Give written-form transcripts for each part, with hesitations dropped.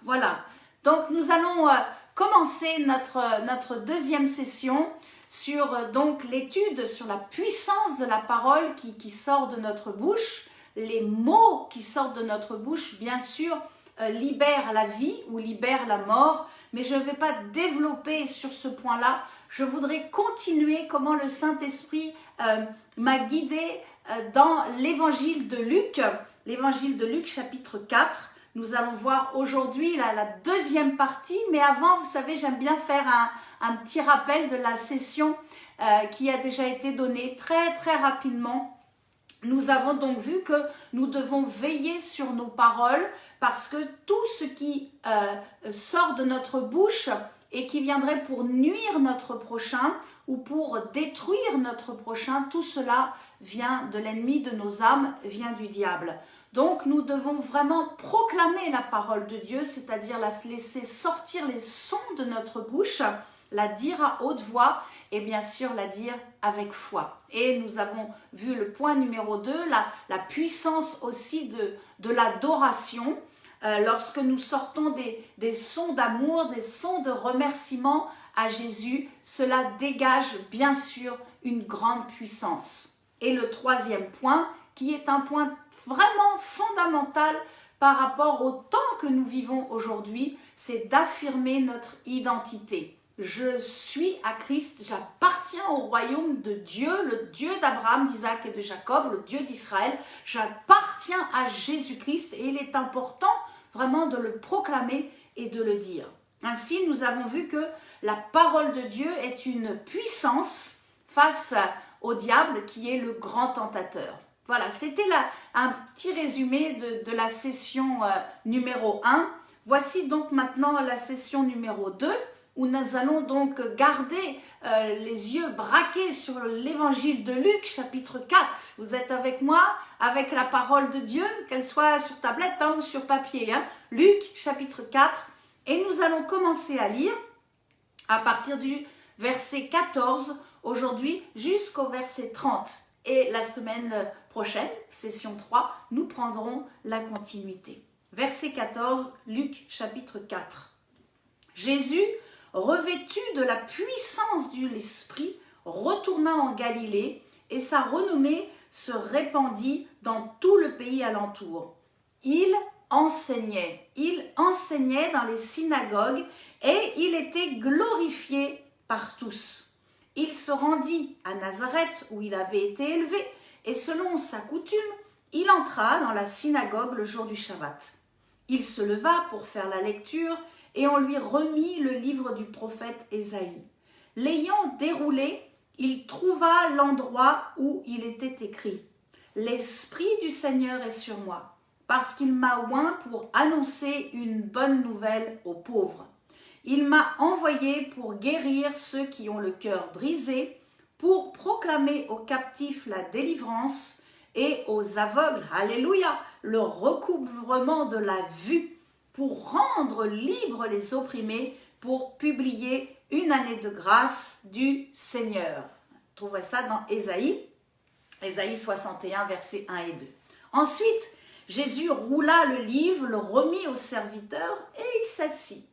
Voilà, donc nous allons commencer notre deuxième session sur donc l'étude sur la puissance de la parole qui sort de notre bouche. Les mots qui sortent de notre bouche, bien sûr, libèrent la vie ou libèrent la mort, mais je ne vais pas développer sur ce point-là. Je voudrais continuer comment le Saint-Esprit m'a guidée dans l'évangile de Luc chapitre 4. Nous allons voir aujourd'hui la deuxième partie, mais avant, vous savez, j'aime bien faire un petit rappel de la session qui a déjà été donnée très rapidement. Nous avons donc vu que nous devons veiller sur nos paroles parce que tout ce qui sort de notre bouche et qui viendrait pour nuire notre prochain ou pour détruire notre prochain, tout cela vient de l'ennemi de nos âmes, vient du diable. Donc nous devons vraiment proclamer la parole de Dieu, c'est-à-dire laisser sortir les sons de notre bouche, la dire à haute voix et bien sûr la dire avec foi. Et nous avons vu le point numéro 2, la puissance aussi de l'adoration. Lorsque nous sortons des sons d'amour, des sons de remerciement à Jésus, cela dégage bien sûr une grande puissance. Et le troisième point, qui est un point vraiment fondamental par rapport au temps que nous vivons aujourd'hui, c'est d'affirmer notre identité. Je suis à Christ, j'appartiens au royaume de Dieu, le Dieu d'Abraham, d'Isaac et de Jacob, le Dieu d'Israël. J'appartiens à Jésus-Christ et il est important vraiment de le proclamer et de le dire. Ainsi, nous avons vu que la parole de Dieu est une puissance face au diable qui est le grand tentateur. Voilà, c'était un petit résumé de la session numéro 1. Voici donc maintenant la session numéro 2 où nous allons donc garder les yeux braqués sur l'évangile de Luc chapitre 4. Vous êtes avec moi, avec la parole de Dieu, qu'elle soit sur tablette ou sur papier. Luc chapitre 4 et nous allons commencer à lire à partir du verset 14 aujourd'hui jusqu'au verset 30. Et la semaine prochaine, session 3, nous prendrons la continuité. Verset 14, Luc chapitre 4. Jésus, revêtu de la puissance de l'Esprit, retourna en Galilée et sa renommée se répandit dans tout le pays alentour. Il enseignait dans les synagogues et il était glorifié par tous. Il se rendit à Nazareth où il avait été élevé et selon sa coutume, il entra dans la synagogue le jour du Shabbat. Il se leva pour faire la lecture et on lui remit le livre du prophète Ésaïe. L'ayant déroulé, il trouva l'endroit où il était écrit « L'Esprit du Seigneur est sur moi, parce qu'il m'a oint pour annoncer une bonne nouvelle aux pauvres. Il m'a envoyé pour guérir ceux qui ont le cœur brisé, pour proclamer aux captifs la délivrance et aux aveugles, alléluia, le recouvrement de la vue, pour rendre libres les opprimés, pour publier une année de grâce du Seigneur. Vous trouverez ça dans Ésaïe 61, versets 1 et 2. Ensuite, Jésus roula le livre, le remit au serviteur et il s'assit.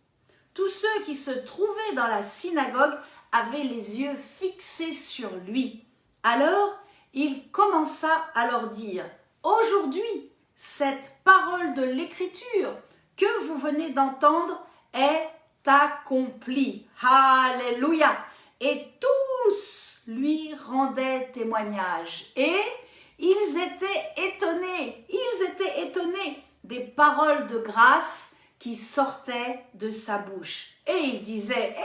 Tous ceux qui se trouvaient dans la synagogue avaient les yeux fixés sur lui. Alors, il commença à leur dire « Aujourd'hui, cette parole de l'Écriture que vous venez d'entendre est accomplie. » Alléluia! Et tous lui rendaient témoignage. Et ils étaient étonnés des paroles de grâce qui sortait de sa bouche. Et il disait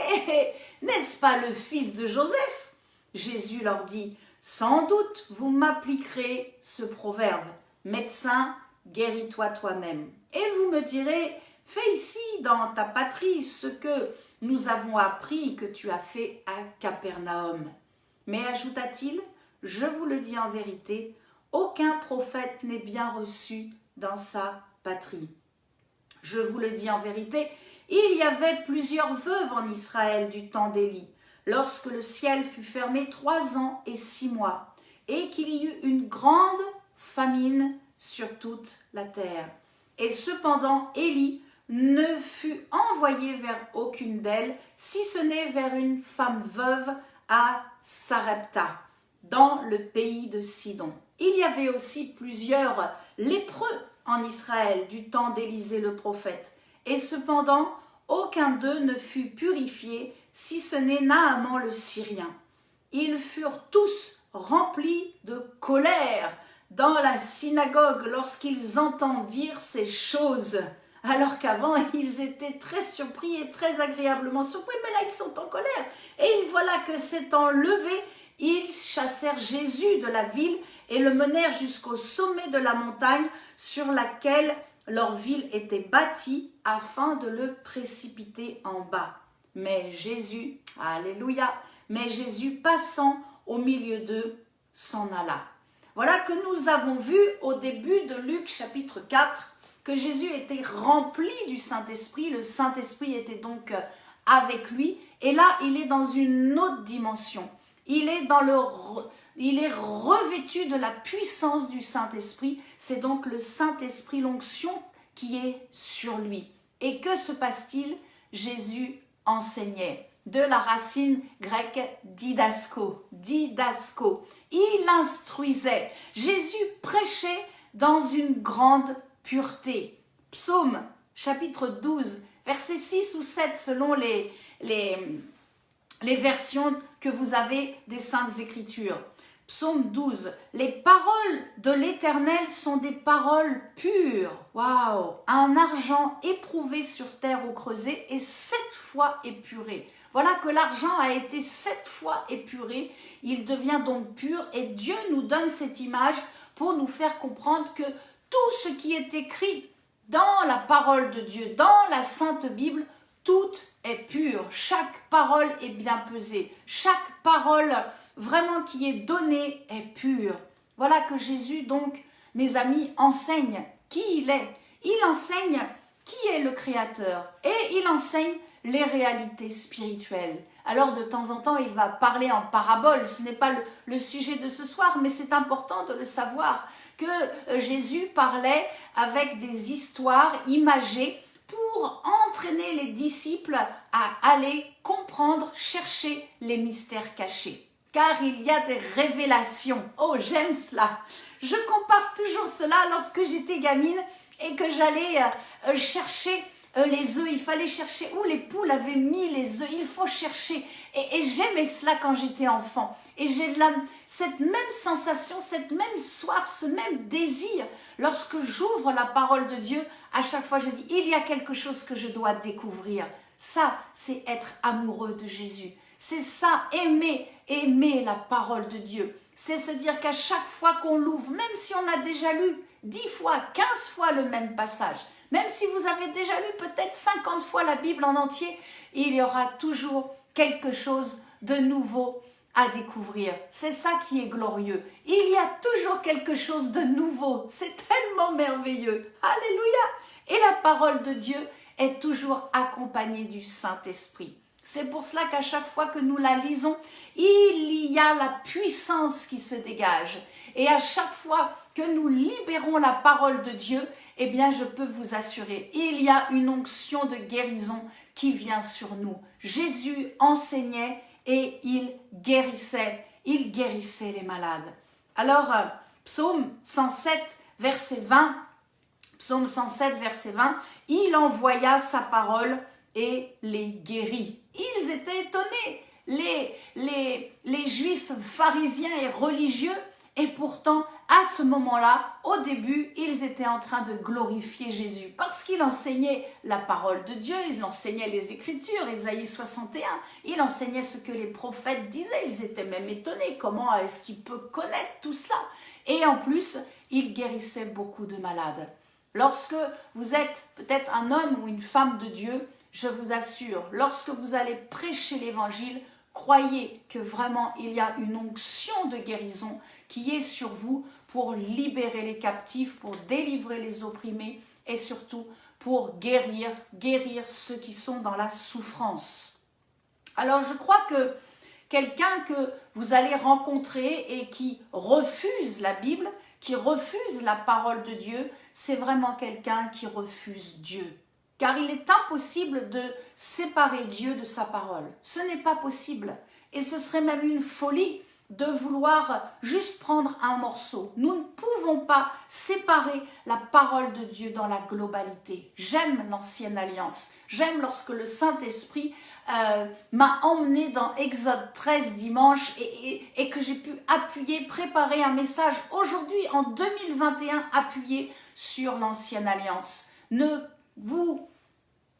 « N'est-ce pas le fils de Joseph ?» Jésus leur dit « Sans doute vous m'appliquerez ce proverbe. Médecin, guéris-toi toi-même. Et vous me direz « Fais ici dans ta patrie ce que nous avons appris que tu as fait à Capernaum. » Mais ajouta-t-il « Je vous le dis en vérité, aucun prophète n'est bien reçu dans sa patrie. » Je vous le dis en vérité, il y avait plusieurs veuves en Israël du temps d'Élie, lorsque le ciel fut fermé 3 ans et 6 mois, et qu'il y eut une grande famine sur toute la terre. Et cependant, Élie ne fut envoyé vers aucune d'elles, si ce n'est vers une femme veuve à Sarepta, dans le pays de Sidon. Il y avait aussi plusieurs lépreux en Israël du temps d'Élisée le prophète, et cependant aucun d'eux ne fut purifié, si ce n'est Naaman le Syrien. Ils furent tous remplis de colère dans la synagogue lorsqu'ils entendirent ces choses, alors qu'avant ils étaient très surpris et très agréablement surpris, mais là ils sont en colère. Et voilà que s'étant levés, ils chassèrent Jésus de la ville et le menèrent jusqu'au sommet de la montagne sur laquelle leur ville était bâtie, afin de le précipiter en bas. Mais Jésus, alléluia, mais Jésus passant au milieu d'eux, s'en alla. Voilà que nous avons vu au début de Luc chapitre 4 que Jésus était rempli du Saint-Esprit. Le Saint-Esprit était donc avec lui. Et là, il est dans une autre dimension. Il est revêtu de la puissance du Saint-Esprit. C'est donc le Saint-Esprit, l'onction qui est sur lui. Et que se passe-t-il? Jésus enseignait. De la racine grecque didasco, didasco. Il instruisait. Jésus prêchait dans une grande pureté. Psaume chapitre 12, versets 6 ou 7 selon les versions que vous avez des Saintes Écritures. Psaume 12, les paroles de l'Éternel sont des paroles pures. Waouh! Un argent éprouvé sur terre au creuset et 7 fois épuré. Voilà que l'argent a été 7 fois épuré. Il devient donc pur et Dieu nous donne cette image pour nous faire comprendre que tout ce qui est écrit dans la parole de Dieu, dans la Sainte Bible, tout est pur. Chaque parole est bien pesée. Chaque parole vraiment qui est donnée est pure. Voilà que Jésus, donc, mes amis, enseigne qui il est. Il enseigne qui est le Créateur et il enseigne les réalités spirituelles. Alors de temps en temps, il va parler en parabole. Ce n'est pas le sujet de ce soir, mais c'est important de le savoir que Jésus parlait avec des histoires imagées pour entraîner les disciples à aller comprendre, chercher les mystères cachés. Car il y a des révélations. Oh, j'aime cela. Je compare toujours cela lorsque j'étais gamine et que j'allais chercher les œufs. Il fallait chercher où les poules avaient mis les œufs. Il faut chercher. Et j'aimais cela quand j'étais enfant. Et j'ai cette même sensation, cette même soif, ce même désir. Lorsque j'ouvre la parole de Dieu, à chaque fois je dis, il y a quelque chose que je dois découvrir. Ça, c'est être amoureux de Jésus. C'est ça, aimer la parole de Dieu. C'est se dire qu'à chaque fois qu'on l'ouvre, même si on a déjà lu 10 fois, 15 fois le même passage, même si vous avez déjà lu peut-être 50 fois la Bible en entier, il y aura toujours quelque chose de nouveau à découvrir. C'est ça qui est glorieux. Il y a toujours quelque chose de nouveau. C'est tellement merveilleux. Alléluia! Et la parole de Dieu est toujours accompagnée du Saint-Esprit. C'est pour cela qu'à chaque fois que nous la lisons, il y a la puissance qui se dégage. Et à chaque fois que nous libérons la parole de Dieu, eh bien je peux vous assurer, il y a une onction de guérison qui vient sur nous. Jésus enseignait et il guérissait les malades. Alors, Psaume 107, verset 20, Psaume 107, verset 20, il envoya sa parole et les guérit. Ils étaient étonnés, les Juifs pharisiens et religieux, et pourtant, à ce moment-là, au début, ils étaient en train de glorifier Jésus parce qu'il enseignait la parole de Dieu, il enseignait les Écritures, Ésaïe 61, il enseignait ce que les prophètes disaient, ils étaient même étonnés, comment est-ce qu'il peut connaître tout cela? Et en plus, il guérissait beaucoup de malades. Lorsque vous êtes peut-être un homme ou une femme de Dieu, je vous assure, lorsque vous allez prêcher l'Évangile, croyez que vraiment il y a une onction de guérison qui est sur vous pour libérer les captifs, pour délivrer les opprimés et surtout pour guérir ceux qui sont dans la souffrance. Alors je crois que quelqu'un que vous allez rencontrer et qui refuse la Bible, qui refuse la parole de Dieu, c'est vraiment quelqu'un qui refuse Dieu. car il est impossible de séparer Dieu de sa parole. Ce n'est pas possible. Et ce serait même une folie de vouloir juste prendre un morceau. Nous ne pouvons pas séparer la parole de Dieu dans la globalité. J'aime l'ancienne alliance. J'aime lorsque le Saint-Esprit m'a emmené dans Exode 13 dimanche et que j'ai pu appuyer, préparer un message aujourd'hui en 2021 appuyé sur l'ancienne alliance. Ne vous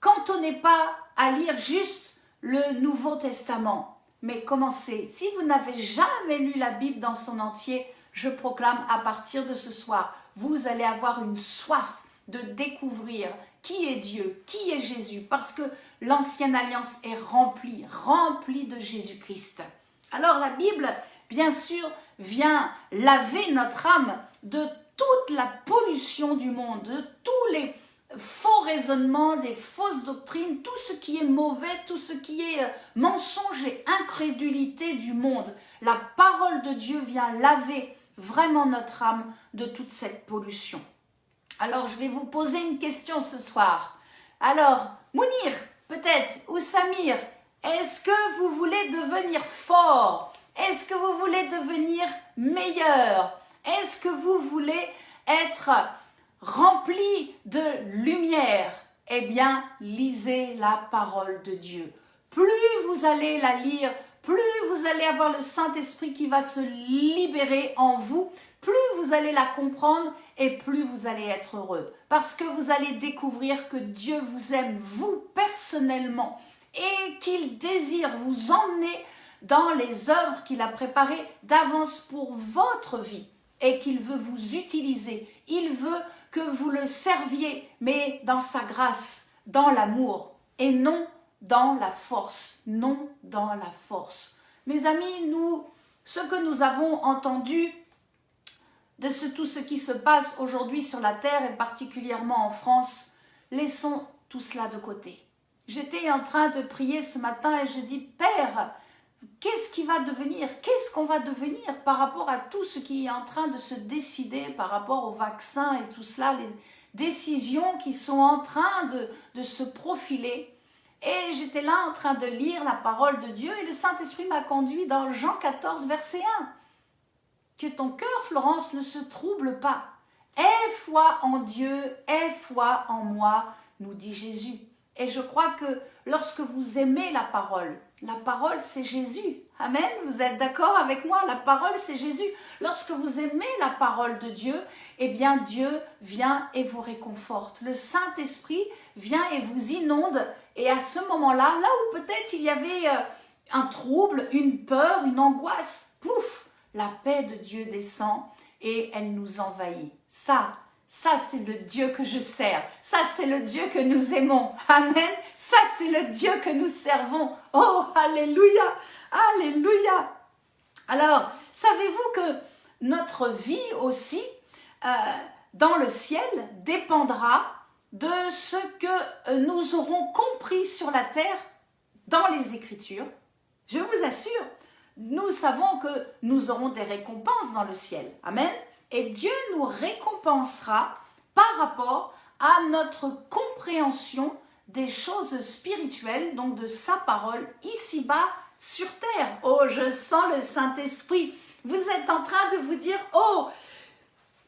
cantonnez pas à lire juste le Nouveau Testament. Mais commencez. Si vous n'avez jamais lu la Bible dans son entier, je proclame à partir de ce soir, vous allez avoir une soif de découvrir qui est Dieu, qui est Jésus, parce que l'ancienne alliance est remplie de Jésus-Christ. Alors la Bible, bien sûr, vient laver notre âme de toute la pollution du monde, de tous les faux raisonnements, des fausses doctrines, tout ce qui est mauvais, tout ce qui est mensonge et incrédulité du monde. La parole de Dieu vient laver vraiment notre âme de toute cette pollution. Alors, je vais vous poser une question ce soir. Alors, Mounir, peut-être, ou Samir, est-ce que vous voulez devenir fort? Est-ce que vous voulez devenir meilleur? Est-ce que vous voulez être rempli de lumière? Eh bien, lisez la parole de Dieu. Plus vous allez la lire, plus vous allez avoir le Saint-Esprit qui va se libérer en vous, plus vous allez la comprendre et plus vous allez être heureux. Parce que vous allez découvrir que Dieu vous aime, vous personnellement, et qu'il désire vous emmener dans les œuvres qu'il a préparées d'avance pour votre vie et qu'il veut vous utiliser. Il veut que vous le serviez, mais dans sa grâce, dans l'amour, et non dans la force, non dans la force. Mes amis, ce que nous avons entendu de tout ce qui se passe aujourd'hui sur la terre, et particulièrement en France, laissons tout cela de côté. J'étais en train de prier ce matin et je dis, Père, qu'est-ce qui va devenir? Qu'est-ce qu'on va devenir par rapport à tout ce qui est en train de se décider par rapport au vaccin et tout cela, les décisions qui sont en train de se profiler? Et j'étais là en train de lire la parole de Dieu et le Saint-Esprit m'a conduit dans Jean 14, verset 1. Que ton cœur, Florence, ne se trouble pas. Aie foi en Dieu, aie foi en moi, nous dit Jésus. Et je crois que lorsque vous aimez la parole c'est Jésus. Amen, vous êtes d'accord avec moi? La parole c'est Jésus. Lorsque vous aimez la parole de Dieu, eh bien Dieu vient et vous réconforte. Le Saint-Esprit vient et vous inonde. Et à ce moment-là, là où peut-être il y avait un trouble, une peur, une angoisse, pouf, la paix de Dieu descend et elle nous envahit. Ça c'est le Dieu que je sers. Ça, c'est le Dieu que nous aimons. Amen. Ça, c'est le Dieu que nous servons. Oh, alléluia. Alléluia. Alors, savez-vous que notre vie aussi, dans le ciel, dépendra de ce que nous aurons compris sur la terre dans les Écritures? Je vous assure, nous savons que nous aurons des récompenses dans le ciel. Amen. Et Dieu nous récompensera par rapport à notre compréhension des choses spirituelles, donc de sa parole, ici-bas sur terre. Oh, je sens le Saint-Esprit. Vous êtes en train de vous dire, oh,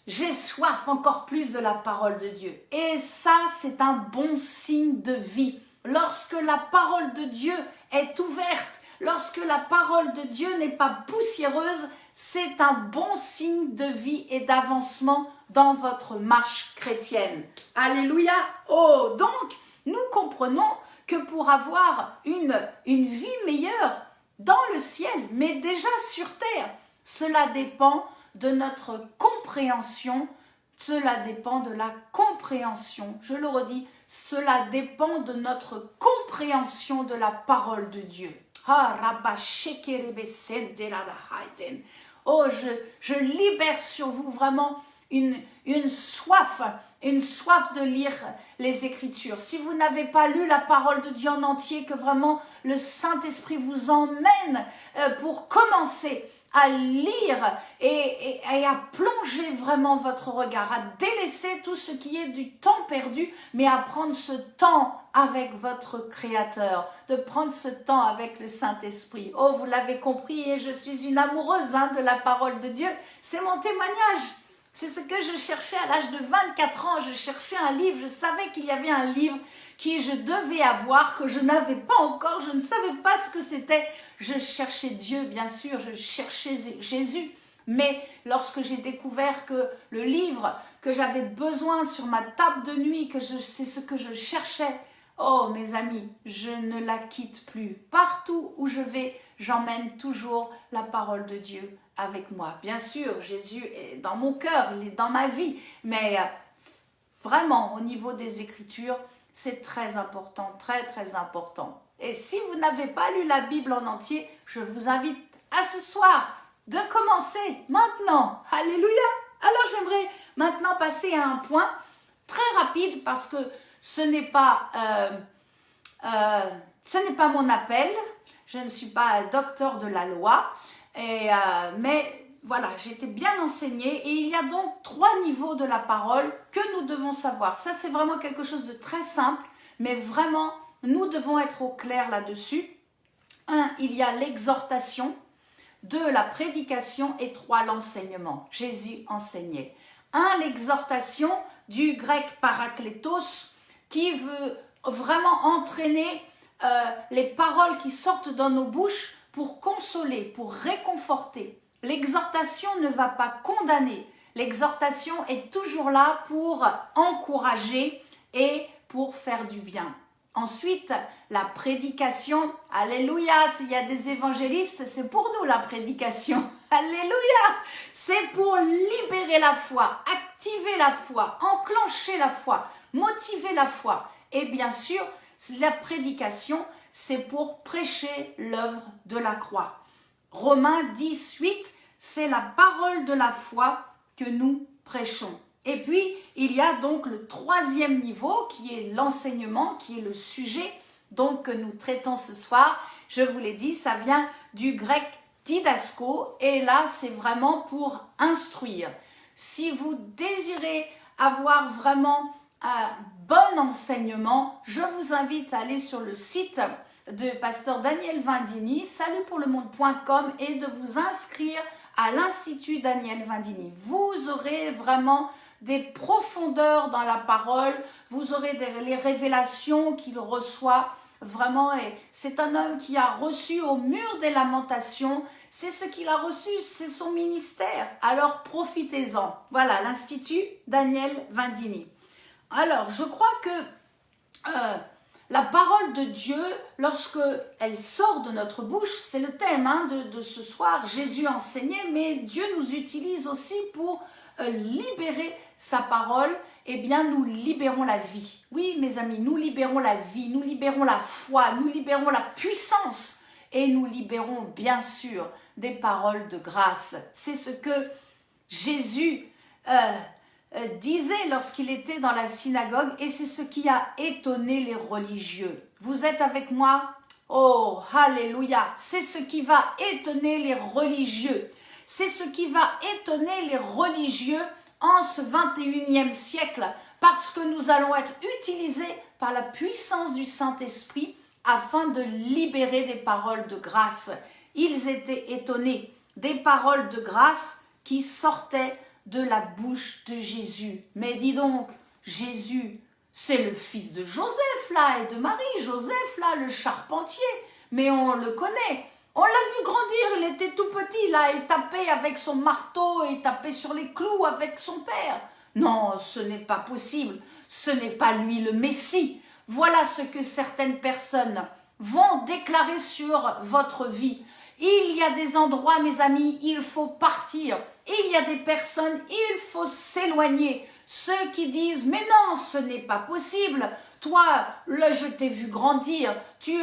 j'ai soif encore plus de la parole de Dieu. Et ça, c'est un bon signe de vie. Lorsque la parole de Dieu est ouverte, lorsque la parole de Dieu n'est pas poussiéreuse, c'est un bon signe de vie et d'avancement dans votre marche chrétienne. Alléluia! Oh, donc, nous comprenons que pour avoir une vie meilleure dans le ciel, mais déjà sur terre, cela dépend de notre compréhension, cela dépend de la compréhension. Je le redis, cela dépend de notre compréhension de la parole de Dieu. Oh, je libère sur vous vraiment une une soif de lire les Écritures. Si vous n'avez pas lu la parole de Dieu en entier, que vraiment le Saint-Esprit vous emmène pour commencer à lire et à plonger vraiment votre regard, à délaisser tout ce qui est du temps perdu, mais à prendre ce temps avec votre Créateur, de prendre ce temps avec le Saint-Esprit. Oh, vous l'avez compris, et je suis une amoureuse de la parole de Dieu. C'est mon témoignage. C'est ce que je cherchais à l'âge de 24 ans. Je cherchais un livre, je savais qu'il y avait un livre que je devais avoir, que je n'avais pas encore, je ne savais pas ce que c'était. Je cherchais Dieu, bien sûr, je cherchais Jésus. Mais lorsque j'ai découvert que le livre que j'avais besoin sur ma table de nuit, c'est ce que je cherchais, oh mes amis, je ne la quitte plus. Partout où je vais, j'emmène toujours la parole de Dieu avec moi. Bien sûr, Jésus est dans mon cœur, il est dans ma vie, mais vraiment, au niveau des Écritures, c'est très important, très très important. Et si vous n'avez pas lu la Bible en entier, je vous invite à ce soir de commencer maintenant. Alléluia! Alors j'aimerais maintenant passer à un point très rapide parce que ce n'est pas mon appel. Je ne suis pas docteur de la loi, mais voilà, j'ai été bien enseignée et il y a donc 3 niveaux de la parole que nous devons savoir. Ça, c'est vraiment quelque chose de très simple, mais vraiment, nous devons être au clair là-dessus. 1, il y a l'exhortation. 2, la prédication. Et 3, l'enseignement. Jésus enseignait. 1, l'exhortation, du grec parakletos, qui veut vraiment entraîner les paroles qui sortent dans nos bouches pour consoler, pour réconforter. L'exhortation ne va pas condamner. L'exhortation est toujours là pour encourager et pour faire du bien. Ensuite, la prédication. Alléluia, s'il y a des évangélistes, c'est pour nous la prédication. Alléluia, c'est pour libérer la foi, activer la foi, enclencher la foi, motiver la foi. Et bien sûr, la prédication, c'est pour prêcher l'œuvre de la croix. Romains 10:8, c'est la parole de la foi que nous prêchons. Et puis, il y a donc le 3e niveau qui est l'enseignement, qui est le sujet donc, que nous traitons ce soir. Je vous l'ai dit, ça vient du grec didasko et là, c'est vraiment pour instruire. Si vous désirez avoir vraiment un bon enseignement, je vous invite à aller sur le site de pasteur Daniel Vindini, salutpourlemonde.com, et de vous inscrire à l'Institut Daniel Vindini. Vous aurez vraiment des profondeurs dans la parole, vous aurez les révélations qu'il reçoit vraiment. Et c'est un homme qui a reçu au mur des lamentations, c'est ce qu'il a reçu, c'est son ministère. Alors profitez-en. Voilà, l'Institut Daniel Vindini. Alors, je crois que la parole de Dieu, lorsque elle sort de notre bouche, c'est le thème de ce soir. Jésus enseignait, mais Dieu nous utilise aussi pour libérer sa parole. Eh bien, nous libérons la vie. Oui, mes amis, nous libérons la vie, nous libérons la foi, nous libérons la puissance et nous libérons bien sûr des paroles de grâce. C'est ce que Jésus disait lorsqu'il était dans la synagogue, et c'est ce qui a étonné les religieux. Vous êtes avec moi? Oh, alléluia! C'est ce qui va étonner les religieux. C'est ce qui va étonner les religieux en ce 21e siècle, parce que nous allons être utilisés par la puissance du Saint-Esprit afin de libérer des paroles de grâce. Ils étaient étonnés des paroles de grâce qui sortaient de la bouche de Jésus. Mais dis donc, Jésus, c'est le fils de Joseph là et de Marie. Joseph là, le charpentier. Mais on le connaît. On l'a vu grandir, il était tout petit là, il tapait avec son marteau, il tapait sur les clous avec son père. Non, ce n'est pas possible. Ce n'est pas lui le Messie. Voilà ce que certaines personnes vont déclarer sur votre vie. Il y a des endroits, mes amis, il faut partir. Il y a des personnes, il faut s'éloigner. Ceux qui disent, mais non, ce n'est pas possible. Toi, là, je t'ai vu grandir. Tu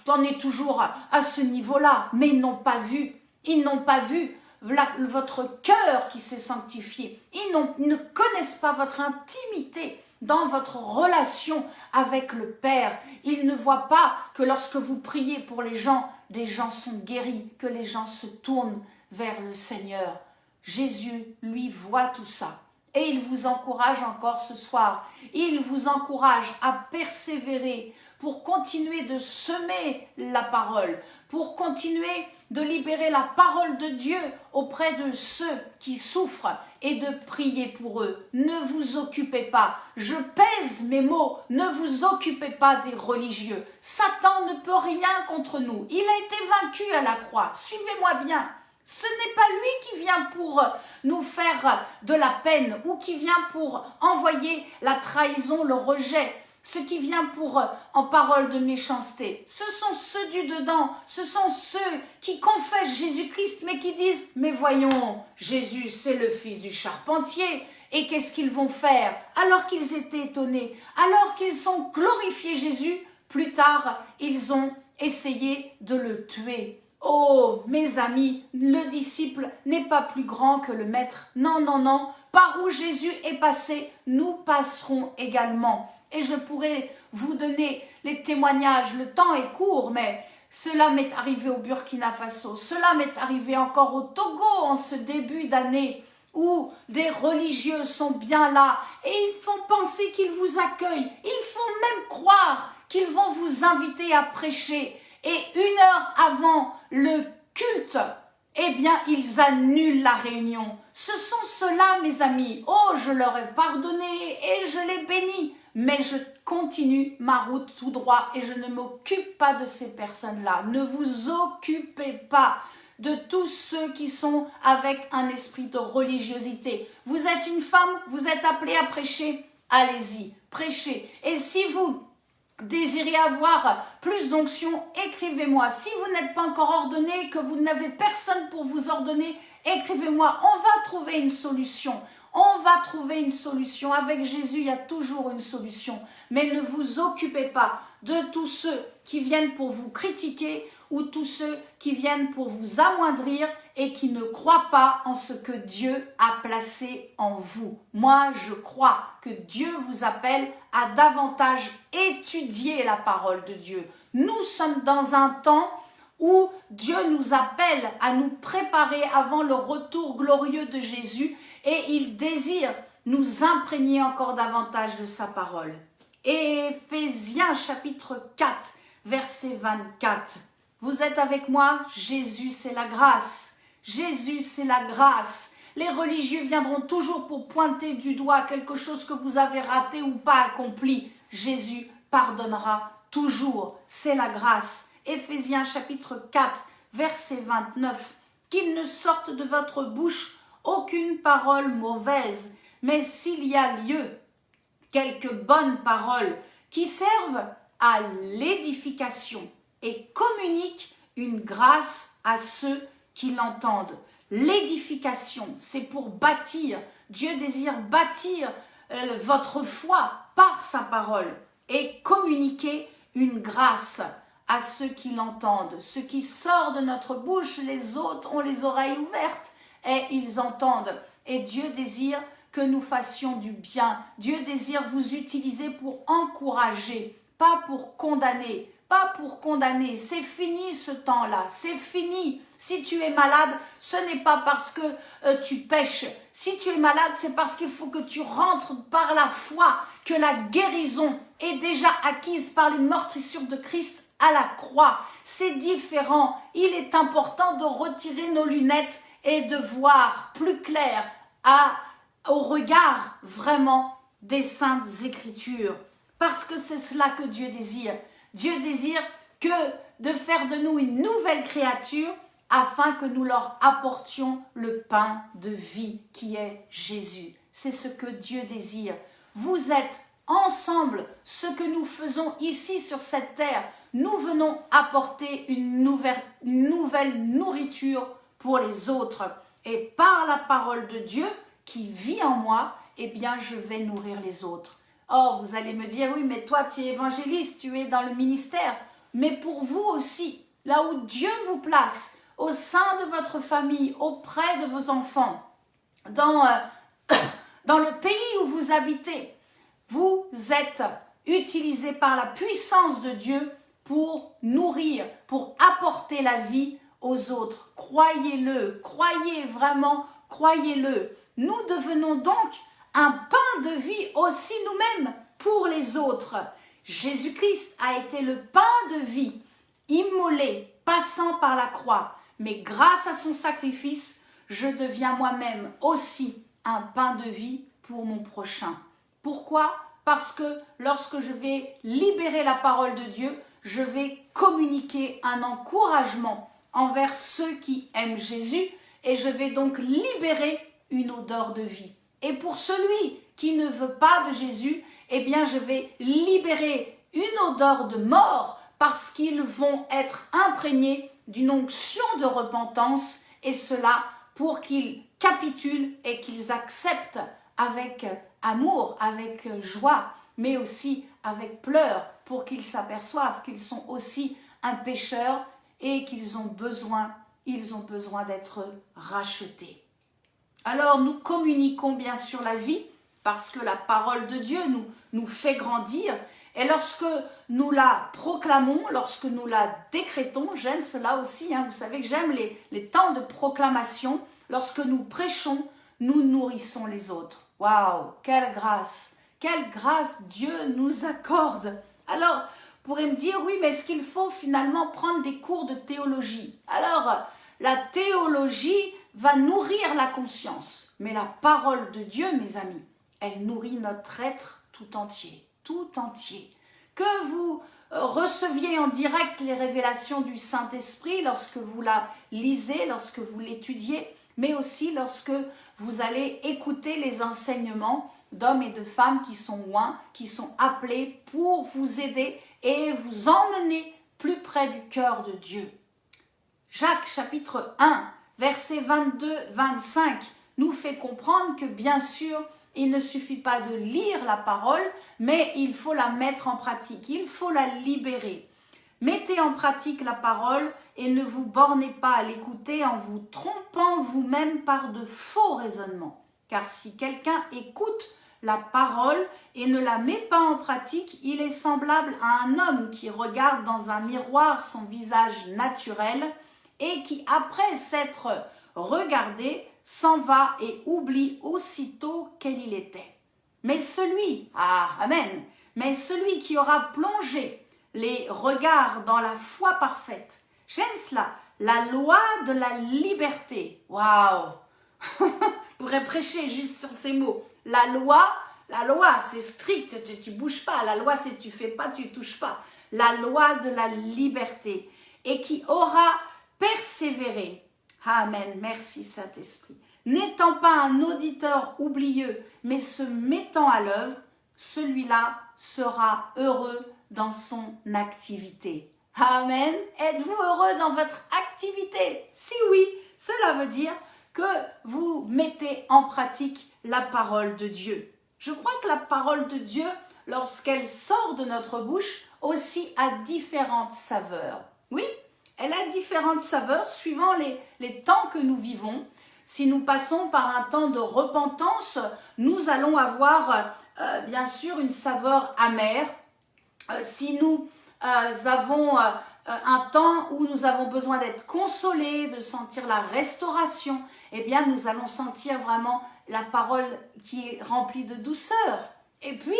en es toujours à ce niveau-là. Mais ils n'ont pas vu. Ils n'ont pas vu votre cœur qui s'est sanctifié. Ils ne connaissent pas votre intimité dans votre relation avec le Père. Ils ne voient pas que lorsque vous priez pour les gens, des gens sont guéris, que les gens se tournent vers le Seigneur. Jésus, lui, voit tout ça. Et il vous encourage encore ce soir. Il vous encourage à persévérer pour continuer de semer la parole, pour continuer de libérer la parole de Dieu auprès de ceux qui souffrent et de prier pour eux. Ne vous occupez pas, je pèse mes mots, ne vous occupez pas des religieux. Satan ne peut rien contre nous. Il a été vaincu à la croix. Suivez-moi bien. Ce n'est pas lui qui vient pour nous faire de la peine ou qui vient pour envoyer la trahison, le rejet, ce qui vient pour en parole de méchanceté. Ce sont ceux du dedans, ce sont ceux qui confessent Jésus-Christ mais qui disent « Mais voyons, Jésus c'est le fils du charpentier ». Et qu'est-ce qu'ils vont faire? Alors qu'ils étaient étonnés, alors qu'ils ont glorifié Jésus, plus tard ils ont essayé de le tuer. Oh, mes amis, le disciple n'est pas plus grand que le maître. Non, non, non. Par où Jésus est passé, nous passerons également. Et je pourrais vous donner les témoignages. Le temps est court, mais cela m'est arrivé au Burkina Faso. Cela m'est arrivé encore au Togo en ce début d'année où des religieux sont bien là et ils font penser qu'ils vous accueillent. Ils font même croire qu'ils vont vous inviter à prêcher. Et 1 heure avant le culte, eh bien, ils annulent la réunion. Ce sont ceux-là, mes amis. Oh, je leur ai pardonné et je les bénis. Mais je continue ma route tout droit et je ne m'occupe pas de ces personnes-là. Ne vous occupez pas de tous ceux qui sont avec un esprit de religiosité. Vous êtes une femme, vous êtes appelée à prêcher. Allez-y, prêchez. Et si vous désirez avoir plus d'onction, écrivez-moi. Si vous n'êtes pas encore ordonné, que vous n'avez personne pour vous ordonner, écrivez-moi. On va trouver une solution. On va trouver une solution. Avec Jésus, il y a toujours une solution. Mais ne vous occupez pas de tous ceux qui viennent pour vous critiquer ou tous ceux qui viennent pour vous amoindrir et qui ne croient pas en ce que Dieu a placé en vous. Moi, je crois que Dieu vous appelle à davantage étudier la parole de Dieu. Nous sommes dans un temps où Dieu nous appelle à nous préparer avant le retour glorieux de Jésus et il désire nous imprégner encore davantage de sa parole. Éphésiens chapitre 4, verset 24. Vous êtes avec moi? Jésus, c'est la grâce. Jésus, c'est la grâce. Les religieux viendront toujours pour pointer du doigt quelque chose que vous avez raté ou pas accompli. Jésus pardonnera toujours. C'est la grâce. Éphésiens chapitre 4, verset 29. Qu'il ne sorte de votre bouche aucune parole mauvaise, mais s'il y a lieu, quelques bonnes paroles qui servent à l'édification et communiquent une grâce à ceux qui l'entendent. L'édification, c'est pour bâtir. Dieu désire bâtir votre foi par sa parole et communiquer une grâce à ceux qui l'entendent. Ce qui sort de notre bouche, les autres ont les oreilles ouvertes et ils entendent. Et Dieu désire que nous fassions du bien. Dieu désire vous utiliser pour encourager, pas pour condamner. Pas pour condamner, c'est fini ce temps-là, c'est fini. Si tu es malade, ce n'est pas parce que tu pèches. Si tu es malade, c'est parce qu'il faut que tu rentres par la foi, que la guérison est déjà acquise par les meurtrissures de Christ à la croix. C'est différent. Il est important de retirer nos lunettes et de voir plus clair au regard vraiment des Saintes Écritures. Parce que c'est cela que Dieu désire. Dieu désire que de faire de nous une nouvelle créature afin que nous leur apportions le pain de vie qui est Jésus. C'est ce que Dieu désire. Vous êtes ensemble, ce que nous faisons ici sur cette terre. Nous venons apporter une nouvelle nourriture pour les autres. Et par la parole de Dieu qui vit en moi, eh bien je vais nourrir les autres. Oh, vous allez me dire, oui, mais toi, tu es évangéliste, tu es dans le ministère. Mais pour vous aussi, là où Dieu vous place, au sein de votre famille, auprès de vos enfants, dans le pays où vous habitez. Vous êtes utilisé par la puissance de Dieu pour nourrir, pour apporter la vie aux autres. Croyez-le, croyez vraiment, croyez-le. Nous devenons donc un pain de vie aussi nous-mêmes pour les autres. Jésus-Christ a été le pain de vie, immolé, passant par la croix. Mais grâce à son sacrifice, je deviens moi-même aussi un pain de vie pour mon prochain. Pourquoi ? Parce que lorsque je vais libérer la parole de Dieu, je vais communiquer un encouragement envers ceux qui aiment Jésus et je vais donc libérer une odeur de vie. Et pour celui qui ne veut pas de Jésus, eh bien je vais libérer une odeur de mort parce qu'ils vont être imprégnés d'une onction de repentance et cela pour qu'ils capitulent et qu'ils acceptent avec amour, avec joie, mais aussi avec pleurs pour qu'ils s'aperçoivent qu'ils sont aussi un pécheur et qu'ils ont besoin d'être rachetés. Alors nous communiquons bien sûr la vie parce que la parole de Dieu nous fait grandir et lorsque nous la proclamons, lorsque nous la décrétons, j'aime cela aussi, vous savez que j'aime les temps de proclamation, lorsque nous prêchons, nous nourrissons les autres. Waouh, quelle grâce Dieu nous accorde. Alors, vous pourrez me dire, oui, mais est-ce qu'il faut finalement prendre des cours de théologie? Alors, la théologie va nourrir la conscience, mais la parole de Dieu, mes amis, elle nourrit notre être tout entier, tout entier. Que vous receviez en direct les révélations du Saint-Esprit lorsque vous la lisez, lorsque vous l'étudiez, mais aussi lorsque vous allez écouter les enseignements d'hommes et de femmes qui sont loin, qui sont appelés pour vous aider et vous emmener plus près du cœur de Dieu. Jacques chapitre 1, versets 22-25 nous fait comprendre que bien sûr, il ne suffit pas de lire la parole, mais il faut la mettre en pratique, il faut la libérer. Mettez en pratique la parole et ne vous bornez pas à l'écouter en vous trompant vous-même par de faux raisonnements. Car si quelqu'un écoute la parole et ne la met pas en pratique, il est semblable à un homme qui regarde dans un miroir son visage naturel et qui, après s'être regardé, s'en va et oublie aussitôt quel il était. Mais celui qui aura plongé les regards dans la foi parfaite, j'aime cela, la loi de la liberté. Waouh! Je pourrais prêcher juste sur ces mots. La loi, c'est strict, tu bouges pas. La loi, c'est tu fais pas, tu touches pas. La loi de la liberté. Et qui aura persévéré. Amen. Merci Saint-Esprit. N'étant pas un auditeur oublieux, mais se mettant à l'œuvre, celui-là sera heureux dans son activité. Amen. Êtes-vous heureux dans votre activité? Si oui, cela veut dire que vous mettez en pratique la parole de Dieu. Je crois que la parole de Dieu, lorsqu'elle sort de notre bouche, aussi a différentes saveurs. Oui, elle a différentes saveurs suivant les temps que nous vivons. Si nous passons par un temps de repentance, nous allons avoir bien sûr une saveur amère. Si nous avons un temps où nous avons besoin d'être consolés, de sentir la restauration, eh bien nous allons sentir vraiment la parole qui est remplie de douceur. Et puis,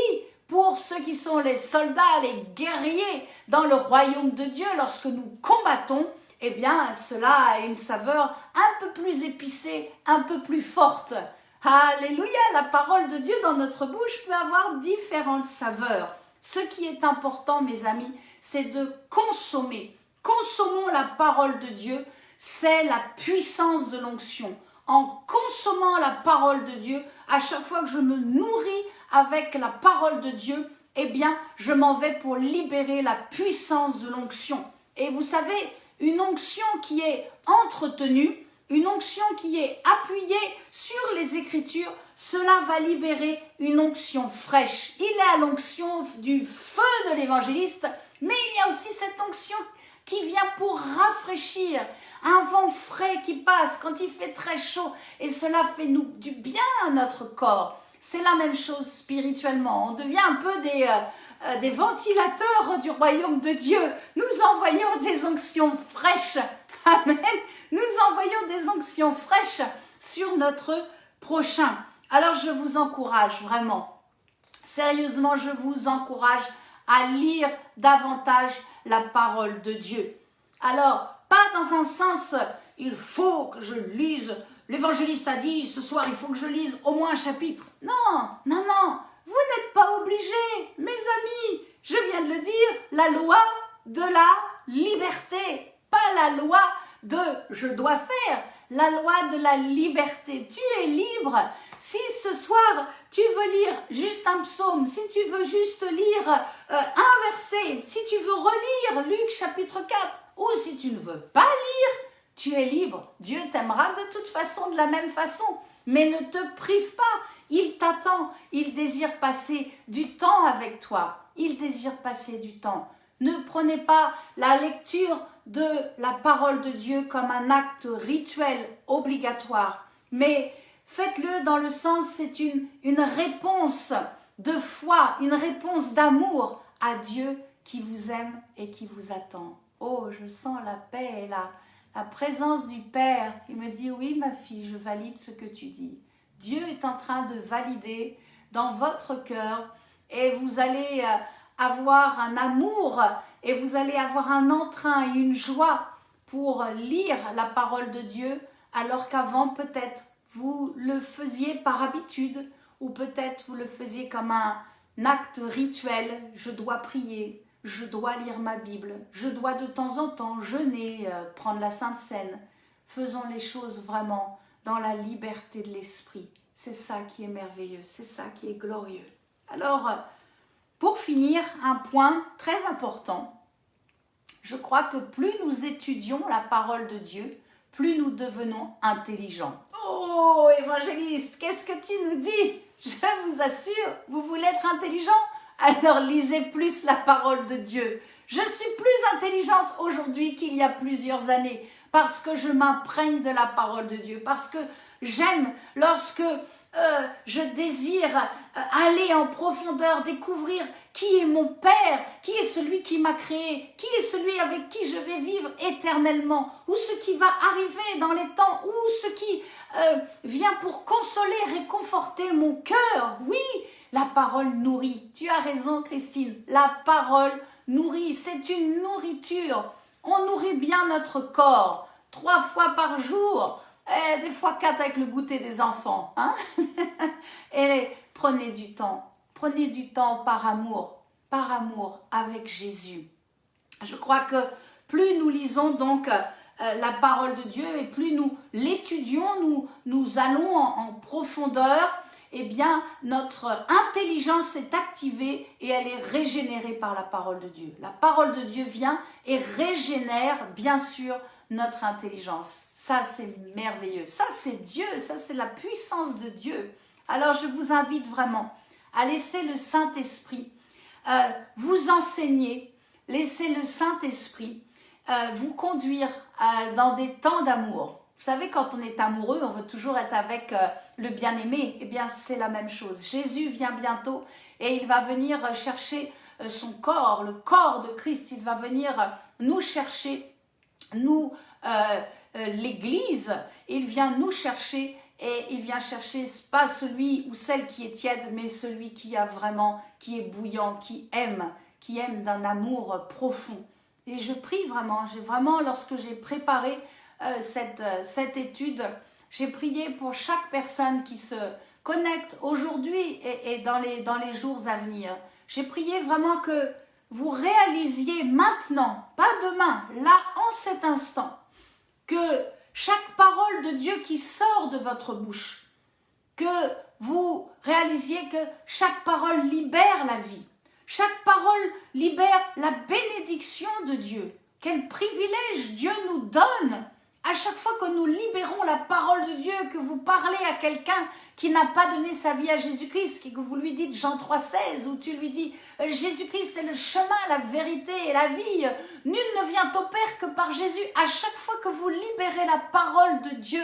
pour ceux qui sont les soldats, les guerriers dans le royaume de Dieu, lorsque nous combattons, eh bien cela a une saveur un peu plus épicée, un peu plus forte. Alléluia, la parole de Dieu dans notre bouche peut avoir différentes saveurs. Ce qui est important, mes amis, c'est de consommer. Consommons la parole de Dieu, c'est la puissance de l'onction. En consommant la parole de Dieu, à chaque fois que je me nourris avec la parole de Dieu, eh bien, je m'en vais pour libérer la puissance de l'onction. Et vous savez, une onction qui est entretenue, une onction qui est appuyée sur les Écritures, cela va libérer une onction fraîche. Il y a l'onction du feu de l'évangéliste, mais il y a aussi cette onction qui vient pour rafraîchir, un vent frais qui passe quand il fait très chaud et cela fait du bien à notre corps. C'est la même chose spirituellement. On devient un peu des ventilateurs du royaume de Dieu. Nous envoyons des onctions fraîches. Amen. Nous envoyons des onctions fraîches sur notre prochain. Alors je vous encourage vraiment, sérieusement, je vous encourage à lire davantage la parole de Dieu. Alors, pas dans un sens, il faut que je lise, l'évangéliste a dit, ce soir il faut que je lise au moins un chapitre. Non, non, non, vous n'êtes pas obligés, mes amis. Je viens de le dire, la loi de la liberté, pas la loi de je dois faire, la loi de la liberté. Tu es libre. Si ce soir tu veux lire juste un psaume, si tu veux juste lire un verset, si tu veux relire Luc chapitre 4, ou si tu ne veux pas lire, tu es libre. Dieu t'aimera de toute façon, de la même façon, mais ne te prive pas. Il t'attend, il désire passer du temps avec toi. Il désire passer du temps. Ne prenez pas la lecture de la parole de Dieu comme un acte rituel obligatoire, mais faites-le dans le sens, c'est une réponse de foi, une réponse d'amour à Dieu qui vous aime et qui vous attend. Oh, je sens la paix et la présence du Père qui me dit, oui ma fille, je valide ce que tu dis. Dieu est en train de valider dans votre cœur et vous allez avoir un amour et vous allez avoir un entrain et une joie pour lire la parole de Dieu alors qu'avant peut-être vous le faisiez par habitude ou peut-être vous le faisiez comme un acte rituel. Je dois prier, je dois lire ma Bible, je dois de temps en temps jeûner, prendre la Sainte Seine. Faisons les choses vraiment dans la liberté de l'esprit. C'est ça qui est merveilleux, c'est ça qui est glorieux. Alors, pour finir, un point très important. Je crois que plus nous étudions la parole de Dieu, plus nous devenons intelligents. Oh, évangéliste, qu'est-ce que tu nous dis? Je vous assure, vous voulez être intelligent? Alors lisez plus la parole de Dieu. Je suis plus intelligente aujourd'hui qu'il y a plusieurs années parce que je m'imprègne de la parole de Dieu, parce que j'aime lorsque je désire aller en profondeur, découvrir qui est mon Père, qui est celui qui m'a créé, qui est celui avec qui je vais vivre éternellement, ou ce qui va arriver dans les temps, ou ce qui vient pour consoler, réconforter mon cœur. Oui, la parole nourrit. Tu as raison, Christine, la parole nourrit, c'est une nourriture. On nourrit bien notre corps 3 fois par jour, des fois 4 avec le goûter des enfants. Hein? Et prenez du temps par amour avec Jésus. Je crois que plus nous lisons donc la parole de Dieu et plus nous l'étudions, nous allons en profondeur, eh bien notre intelligence est activée et elle est régénérée par la parole de Dieu. La parole de Dieu vient et régénère bien sûr notre intelligence. Ça c'est merveilleux, ça c'est Dieu, ça c'est la puissance de Dieu. Alors je vous invite vraiment à laisser le Saint-Esprit vous enseigner, laisser le Saint-Esprit vous conduire dans des temps d'amour. Vous savez, quand on est amoureux, on veut toujours être avec le bien-aimé. Eh bien, c'est la même chose. Jésus vient bientôt et il va venir chercher son corps, le corps de Christ. Il va venir nous chercher, nous, l'Église. Il vient nous chercher et il vient chercher pas celui ou celle qui est tiède, mais celui qui a vraiment, qui est bouillant, qui aime d'un amour profond. Et je prie vraiment, lorsque j'ai préparé cette étude, j'ai prié pour chaque personne qui se connecte aujourd'hui et dans les jours à venir. J'ai prié vraiment que vous réalisiez maintenant, pas demain, là en cet instant, que chaque parole de Dieu qui sort de votre bouche, que vous réalisiez que chaque parole libère la vie, chaque parole libère la bénédiction de Dieu. Quel privilège Dieu nous donne À chaque fois que nous libérons la parole de Dieu, que vous parlez à quelqu'un qui n'a pas donné sa vie à Jésus-Christ, et que vous lui dites Jean 3,16, où tu lui dis Jésus-Christ c'est le chemin, la vérité et la vie, nul ne vient au Père que par Jésus. À chaque fois que vous libérez la parole de Dieu,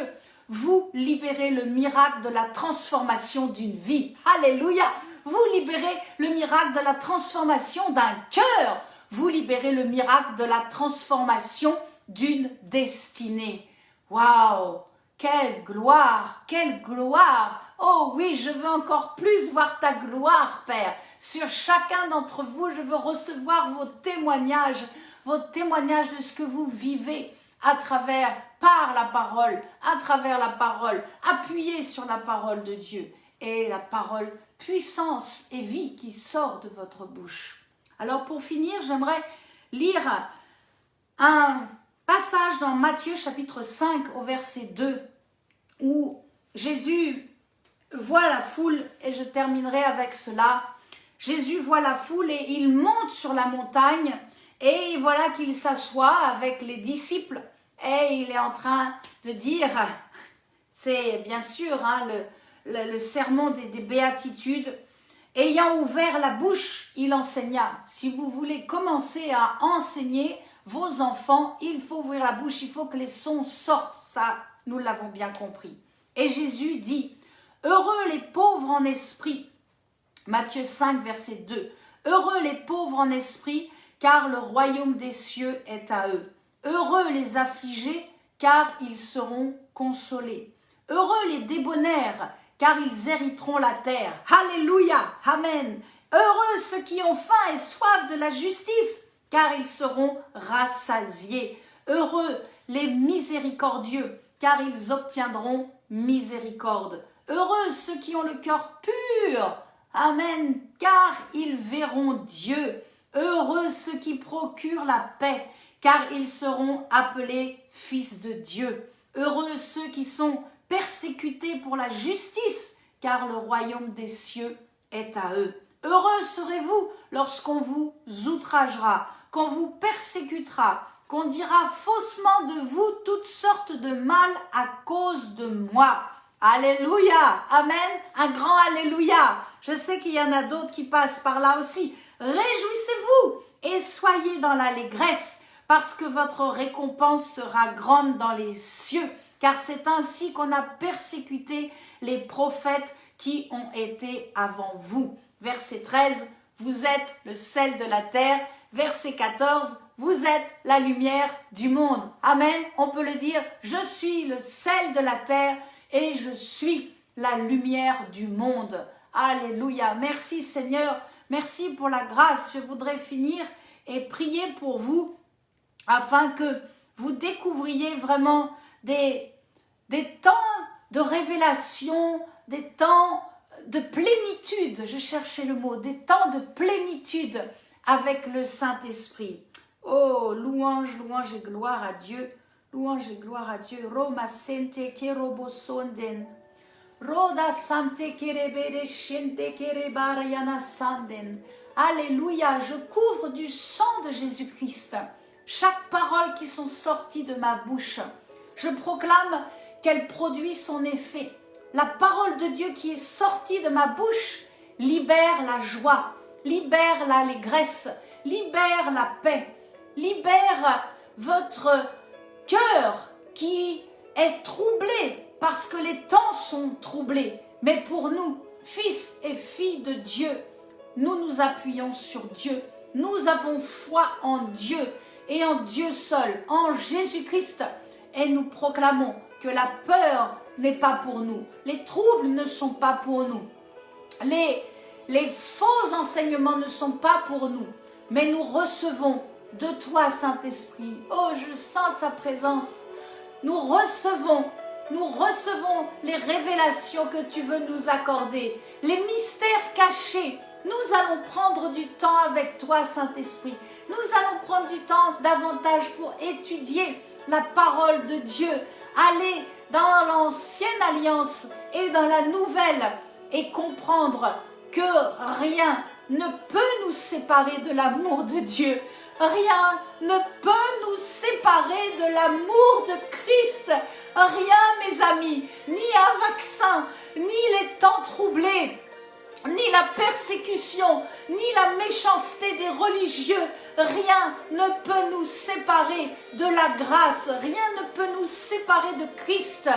vous libérez le miracle de la transformation d'une vie. Alléluia! Vous libérez le miracle de la transformation d'un cœur. Vous libérez le miracle de la transformation d'une destinée. Waouh! Quelle gloire! Quelle gloire! Oh oui, je veux encore plus voir ta gloire, Père. Sur chacun d'entre vous, je veux recevoir vos témoignages de ce que vous vivez à travers, par la parole, à travers la parole, appuyez sur la parole de Dieu et la parole puissance et vie qui sort de votre bouche. Alors pour finir, j'aimerais lire un passage dans Matthieu chapitre 5 au verset 2 où Jésus voit la foule et je terminerai avec cela. Jésus voit la foule et il monte sur la montagne et voilà qu'il s'assoit avec les disciples et il est en train de dire, c'est bien sûr le sermon des béatitudes, ayant ouvert la bouche, il enseigna. Si vous voulez commencer à enseigner vos enfants, il faut ouvrir la bouche, il faut que les sons sortent, ça nous l'avons bien compris. Et Jésus dit, heureux les pauvres en esprit, Matthieu 5 verset 2, heureux les pauvres en esprit, car le royaume des cieux est à eux. Heureux les affligés, car ils seront consolés. Heureux les débonnaires, car ils hériteront la terre. Alléluia, amen. Heureux ceux qui ont faim et soif de la justice, car ils seront rassasiés. Heureux les miséricordieux, car ils obtiendront miséricorde. Heureux ceux qui ont le cœur pur, amen, car ils verront Dieu. Heureux ceux qui procurent la paix, car ils seront appelés fils de Dieu. Heureux ceux qui sont persécutés pour la justice, car le royaume des cieux est à eux. Heureux serez-vous lorsqu'on vous outragera, qu'on vous persécutera, qu'on dira faussement de vous toutes sortes de mal à cause de moi. Alléluia, amen, un grand alléluia. Je sais qu'il y en a d'autres qui passent par là aussi. Réjouissez-vous et soyez dans l'allégresse, parce que votre récompense sera grande dans les cieux, car c'est ainsi qu'on a persécuté les prophètes qui ont été avant vous. Verset 13, vous êtes le sel de la terre. Verset 14, vous êtes la lumière du monde. Amen, on peut le dire, je suis le sel de la terre et je suis la lumière du monde. Alléluia, merci Seigneur, merci pour la grâce. Je voudrais finir et prier pour vous afin que vous découvriez vraiment des temps de révélation, des temps de plénitude, je cherchais le mot, des temps de plénitude avec le Saint-Esprit. Oh, louange, louange et gloire à Dieu, louange et gloire à Dieu. Roma sente kerobo sonden, roda sante kerebere shente kerebariana sanden. Alléluia, je couvre du sang de Jésus-Christ chaque parole qui sont sorties de ma bouche. Je proclame qu'elle produit son effet. La parole de Dieu qui est sortie de ma bouche libère la joie, libère l'allégresse, libère la paix, libère votre cœur qui est troublé parce que les temps sont troublés. Mais pour nous, fils et filles de Dieu, nous nous appuyons sur Dieu. Nous avons foi en Dieu et en Dieu seul, en Jésus-Christ. Et nous proclamons que la peur n'est pas pour nous. Les troubles ne sont pas pour nous. Les faux enseignements ne sont pas pour nous. Mais nous recevons de toi, Saint-Esprit. Oh, je sens sa présence. Nous recevons les révélations que tu veux nous accorder. Les mystères cachés. Nous allons prendre du temps avec toi, Saint-Esprit. Nous allons prendre du temps davantage pour étudier la parole de Dieu. Aller dans l'ancienne alliance et dans la nouvelle et comprendre que rien ne peut nous séparer de l'amour de Dieu. Rien ne peut nous séparer de l'amour de Christ. Rien, mes amis, ni un vaccin, ni les temps troublés, ni la persécution, ni la méchanceté des religieux, rien ne peut nous séparer de la grâce, rien ne peut nous séparer de Christ.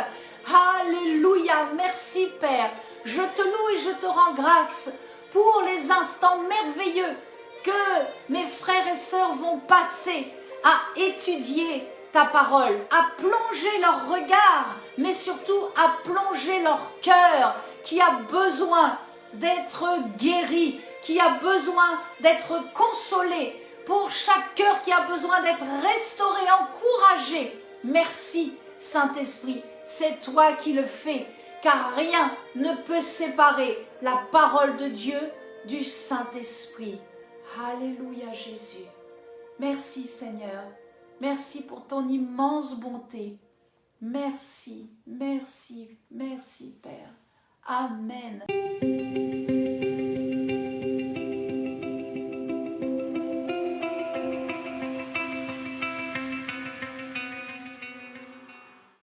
Alléluia, merci Père. Je te loue et je te rends grâce pour les instants merveilleux que mes frères et sœurs vont passer à étudier ta parole, à plonger leur regard, mais surtout à plonger leur cœur qui a besoin d'être guéri, qui a besoin d'être consolé, pour chaque cœur qui a besoin d'être restauré, encouragé. Merci Saint-Esprit, c'est toi qui le fais, car rien ne peut séparer la parole de Dieu du Saint-Esprit. Alléluia Jésus. Merci Seigneur. Merci pour ton immense bonté. Merci, merci, merci Père. Amen.